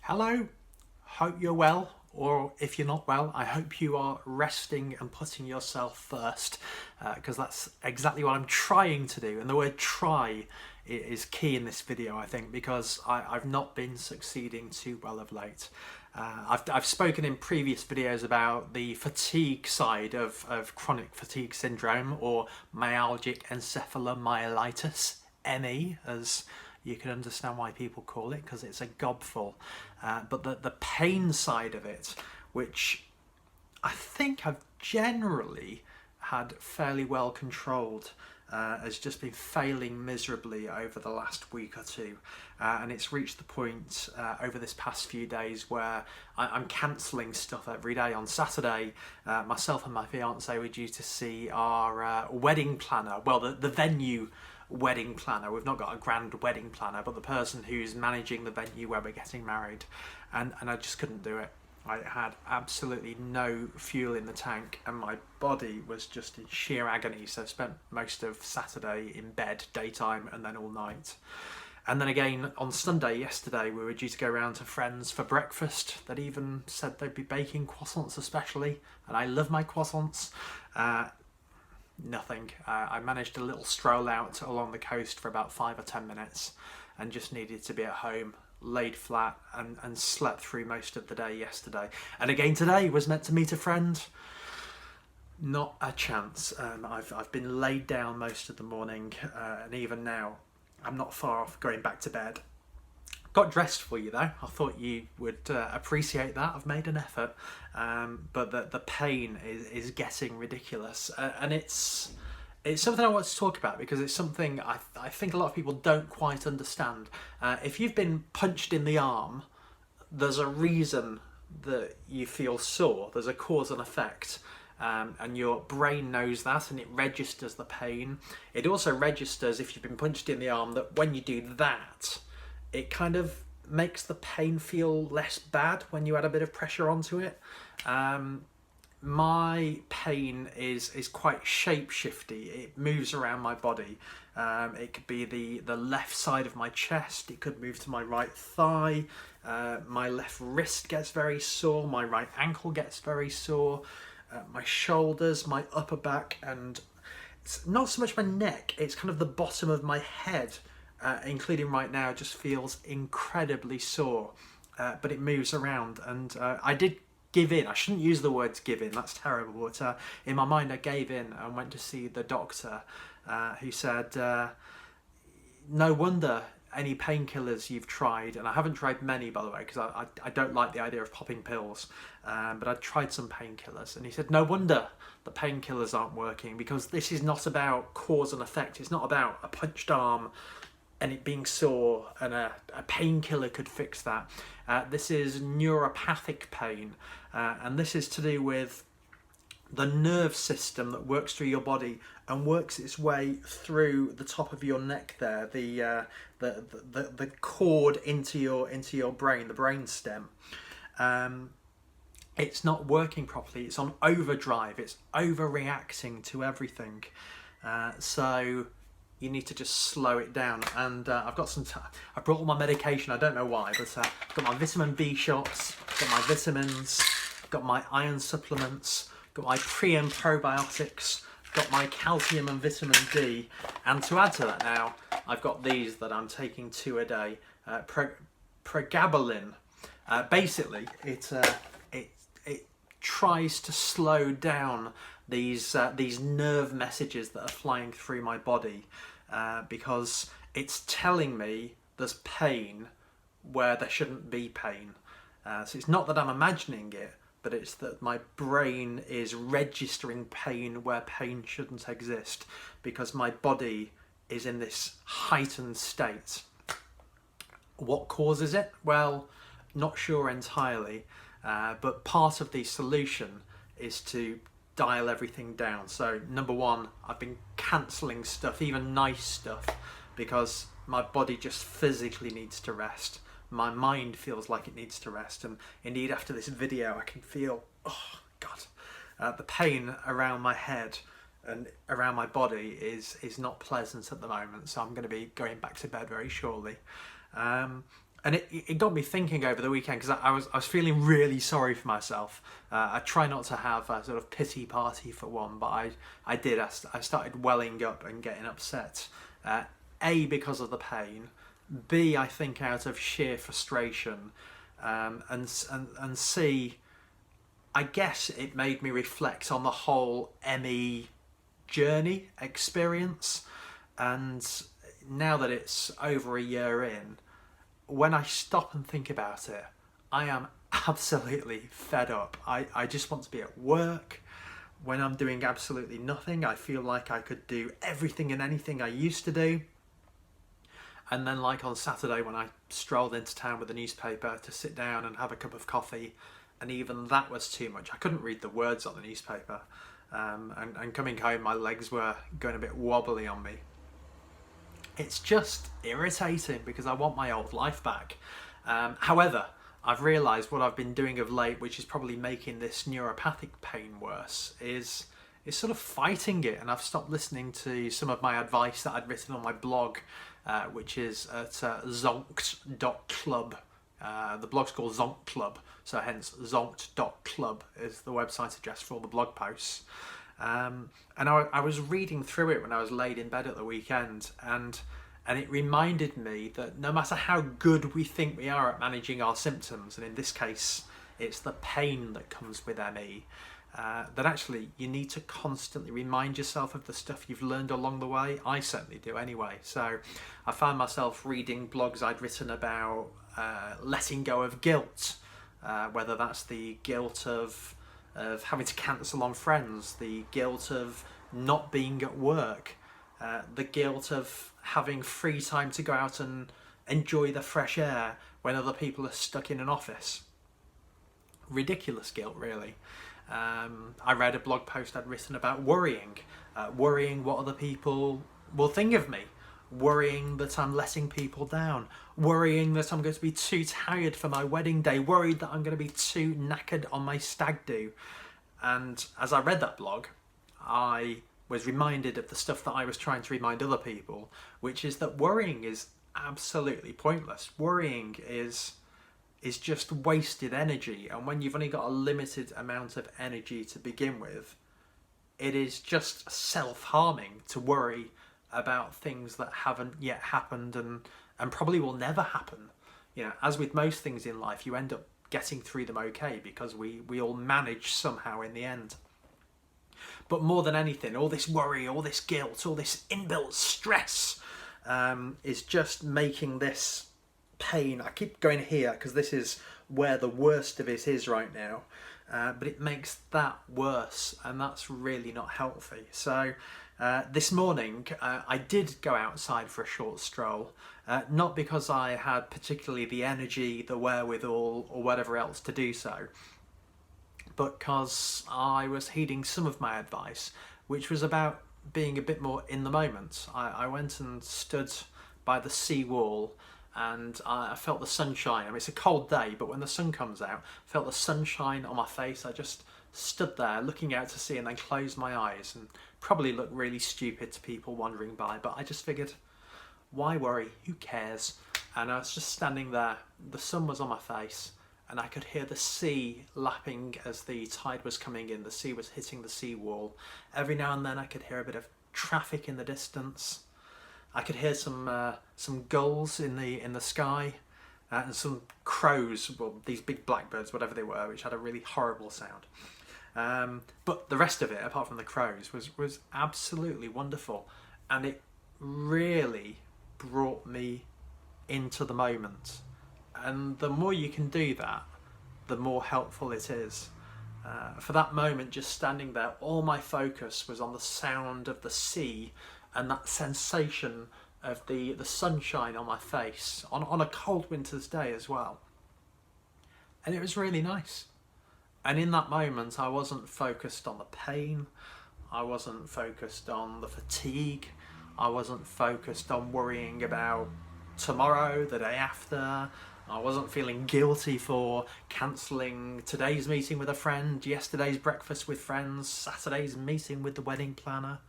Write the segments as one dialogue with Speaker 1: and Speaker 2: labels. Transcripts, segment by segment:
Speaker 1: Hello, hope you're well, or if you're not well, I hope you are resting and putting yourself first, because that's exactly what I'm trying to do. And the word try is key in this video, I think, because I've not been succeeding too well of late. I've spoken in previous videos about the fatigue side of chronic fatigue syndrome, or myalgic encephalomyelitis, ME, as you can understand why people call it, because it's a gobful. But the pain side of it, which I think I've generally had fairly well controlled, has just been failing miserably over the last week or two. And it's reached the point over this past few days where I'm cancelling stuff every day. On Saturday, myself and my fiance were due to see our wedding planner, well, the venue wedding planner. We've not got a grand wedding planner, but the person who's managing the venue where we're getting married, and I just couldn't do it. I had absolutely no fuel in the tank and my body was just in sheer agony, so I spent most of Saturday in bed, daytime, and then all night. And then again on Sunday, yesterday, we were due to go round to friends for breakfast. They'd even said they'd be baking croissants especially, and I love my croissants. Nothing. I managed a little stroll out along the coast for about 5 or 10 minutes and just needed to be at home, laid flat, and slept through most of the day yesterday. And again today was meant to meet a friend. Not a chance. I've been laid down most of the morning, and even now I'm not far off going back to bed. Got dressed for you though. I thought you would appreciate that. I've made an effort, but the pain is getting ridiculous, and it's something I want to talk about because it's something I think a lot of people don't quite understand. If you've been punched in the arm, there's a reason that you feel sore. There's a cause and effect. And your brain knows that and it registers the pain. It also registers, if you've been punched in the arm, that when you do that, it kind of makes the pain feel less bad when you add a bit of pressure onto it. My pain is quite shape-shifty. It moves around my body. It could be the left side of my chest. It could move to my right thigh. My left wrist gets very sore. My right ankle gets very sore. My shoulders, my upper back, and it's not so much my neck. It's kind of the bottom of my head, including right now, just feels incredibly sore. But it moves around, and I did give in. I shouldn't use the words give in, that's terrible, but in my mind I gave in and went to see the doctor, who said, no wonder any painkillers you've tried, and I haven't tried many, by the way, because I don't like the idea of popping pills, but I tried some painkillers, and he said no wonder the painkillers aren't working, because this is not about cause and effect. It's not about a punched arm and it being sore and a painkiller could fix that. This is neuropathic pain, and this is to do with the nerve system that works through your body and works its way through the top of your neck there, the cord into your brain, the brain stem. It's not working properly. It's on overdrive. It's overreacting to everything. So you need to just slow it down. And I've got I brought all my medication. I don't know why, but I've got my vitamin B shots, got my vitamins, got my iron supplements, got my pre and probiotics, got my calcium and vitamin D, and to add to that now, I've got these that I'm taking 2 a day. Pregabalin. Basically, it tries to slow down these nerve messages that are flying through my body, because it's telling me there's pain where there shouldn't be pain. So it's not that I'm imagining it, but it's that my brain is registering pain where pain shouldn't exist, because my body is in this heightened state. What causes it? Well, not sure entirely, but part of the solution is to dial everything down. So number one, I've been cancelling stuff, even nice stuff, because my body just physically needs to rest. My mind feels like it needs to rest, and indeed after this video I can feel, oh god, the pain around my head and around my body is not pleasant at the moment, so I'm going to be going back to bed very shortly. And it got me thinking over the weekend, because I was feeling really sorry for myself. I try not to have a sort of pity party for one, but I did. I started welling up and getting upset. A, because of the pain. B, I think out of sheer frustration. And C, I guess it made me reflect on the whole ME journey experience. And now that it's over a year in, when I stop and think about it, I am absolutely fed up. I just want to be at work. When I'm doing absolutely nothing, I feel like I could do everything and anything I used to do. And then, like on Saturday, when I strolled into town with the newspaper to sit down and have a cup of coffee, and even that was too much. I couldn't read the words on the newspaper. And coming home, my legs were going a bit wobbly on me. It's just irritating because I want my old life back. However, I've realised what I've been doing of late, which is probably making this neuropathic pain worse, is sort of fighting it. And I've stopped listening to some of my advice that I'd written on my blog, which is at zonkt.club. The blog's called Zonkt Club, so hence zonkt.club is the website address for all the blog posts. And I was reading through it when I was laid in bed at the weekend, and it reminded me that no matter how good we think we are at managing our symptoms, and in this case it's the pain that comes with ME, that actually you need to constantly remind yourself of the stuff you've learned along the way. I certainly do anyway. So I found myself reading blogs I'd written about letting go of guilt, whether that's the guilt of having to cancel on friends, the guilt of not being at work, the guilt of having free time to go out and enjoy the fresh air when other people are stuck in an office. Ridiculous guilt, really. I read a blog post I'd written about worrying what other people will think of me, worrying that I'm letting people down, worrying that I'm going to be too tired for my wedding day, worried that I'm going to be too knackered on my stag do. And as I read that blog, I was reminded of the stuff that I was trying to remind other people, which is that worrying is absolutely pointless. Worrying is just wasted energy, and when you've only got a limited amount of energy to begin with, it is just self-harming to worry about things that haven't yet happened and probably will never happen. You know, as with most things in life, you end up getting through them okay because we all manage somehow in the end. But more than anything, all this worry, all this guilt, all this inbuilt stress is just making this pain. I keep going here because this is where the worst of it is right now, but it makes that worse, and that's really not healthy. So this morning I did go outside for a short stroll, not because I had particularly the energy, the wherewithal or whatever else to do so, but because I was heeding some of my advice, which was about being a bit more in the moment. I went and stood by the sea wall, and I felt the sunshine. I mean, it's a cold day, but when the sun comes out, I felt the sunshine on my face. I just stood there looking out to sea and then closed my eyes, and probably looked really stupid to people wandering by, but I just figured, why worry? Who cares? And I was just standing there. The sun was on my face, and I could hear the sea lapping as the tide was coming in. The sea was hitting the seawall. Every now and then I could hear a bit of traffic in the distance. I could hear some gulls in the sky, and some crows, well, these big blackbirds, whatever they were, which had a really horrible sound. But the rest of it, apart from the crows, was absolutely wonderful, and it really brought me into the moment. And the more you can do that, the more helpful it is. For that moment, just standing there, all my focus was on the sound of the sea and that sensation of the sunshine on my face on a cold winter's day as well. And it was really nice. And in that moment, I wasn't focused on the pain, I wasn't focused on the fatigue, I wasn't focused on worrying about tomorrow, the day after. I wasn't feeling guilty for cancelling today's meeting with a friend, yesterday's breakfast with friends, Saturday's meeting with the wedding planner.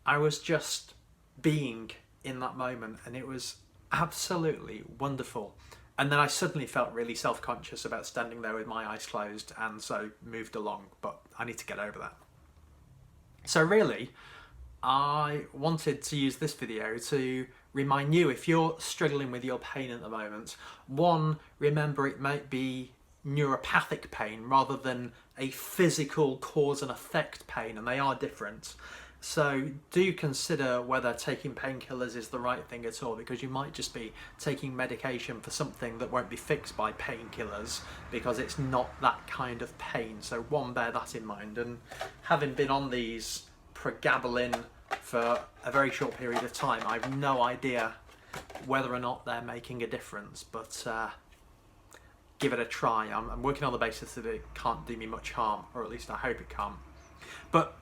Speaker 1: I was just being in that moment, and it was absolutely wonderful. And then I suddenly felt really self-conscious about standing there with my eyes closed, and so moved along, but I need to get over that. So really, I wanted to use this video to remind you, if you're struggling with your pain at the moment, one, remember it might be neuropathic pain rather than a physical cause and effect pain, and they are different. So do consider whether taking painkillers is the right thing at all, because you might just be taking medication for something that won't be fixed by painkillers because it's not that kind of pain. So one, bear that in mind. And having been on these pregabalin for a very short period of time, I have no idea whether or not they're making a difference, but give it a try. I'm working on the basis that it can't do me much harm, or at least I hope it can't. But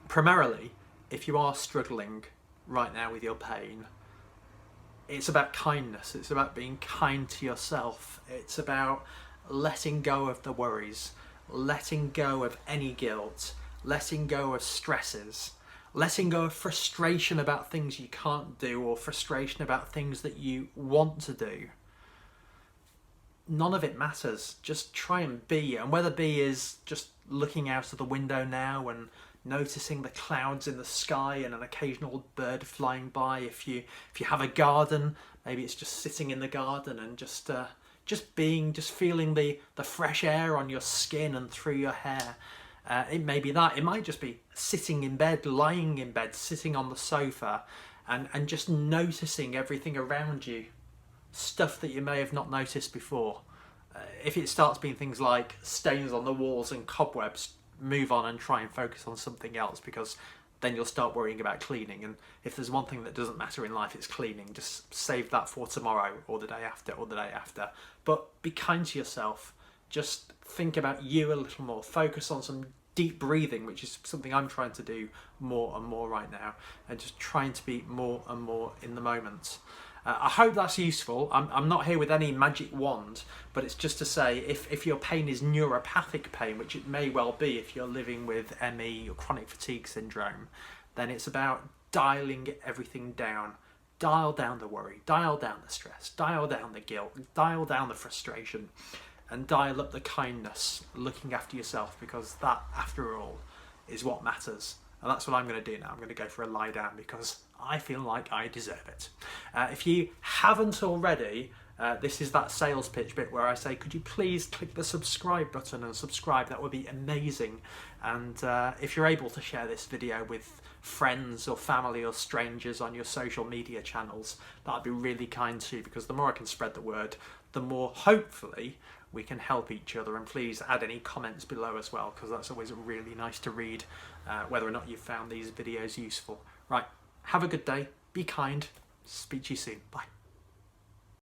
Speaker 1: primarily, if you are struggling right now with your pain, it's about kindness. It's about being kind to yourself. It's about letting go of the worries, letting go of any guilt, letting go of stresses, letting go of frustration about things you can't do, or frustration about things that you want to do. None of it matters. Just try and be. And whether be is just looking out of the window now and noticing the clouds in the sky and an occasional bird flying by. If you have a garden, maybe it's just sitting in the garden and just being, just feeling the fresh air on your skin and through your hair. It may be that. It might just be sitting in bed, lying in bed, sitting on the sofa, and just noticing everything around you. Stuff that you may have not noticed before. If it starts being things like stains on the walls and cobwebs, move on and try and focus on something else, because then you'll start worrying about cleaning. And if there's one thing that doesn't matter in life, it's cleaning. Just save that for tomorrow, or the day after, or the day after. But be kind to yourself. Just think about you a little more. Focus on some deep breathing, which is something I'm trying to do more and more right now, and just trying to be more and more in the moment. I hope that's useful. I'm not here with any magic wand, but it's just to say, if your pain is neuropathic pain, which it may well be if you're living with ME or chronic fatigue syndrome, then it's about dialing everything down. Dial down the worry, dial down the stress, dial down the guilt, dial down the frustration, and dial up the kindness, looking after yourself, because that, after all, is what matters. And that's what I'm going to do now. I'm going to go for a lie down because I feel like I deserve it. If you haven't already, this is that sales pitch bit where I say, could you please click the subscribe button and subscribe? That would be amazing. And if you're able to share this video with friends or family or strangers on your social media channels, that'd be really kind too, because the more I can spread the word, the more hopefully we can help each other. And please add any comments below as well, because that's always really nice to read, whether or not you've found these videos useful. Right, have a good day, be kind, speak to you soon, bye.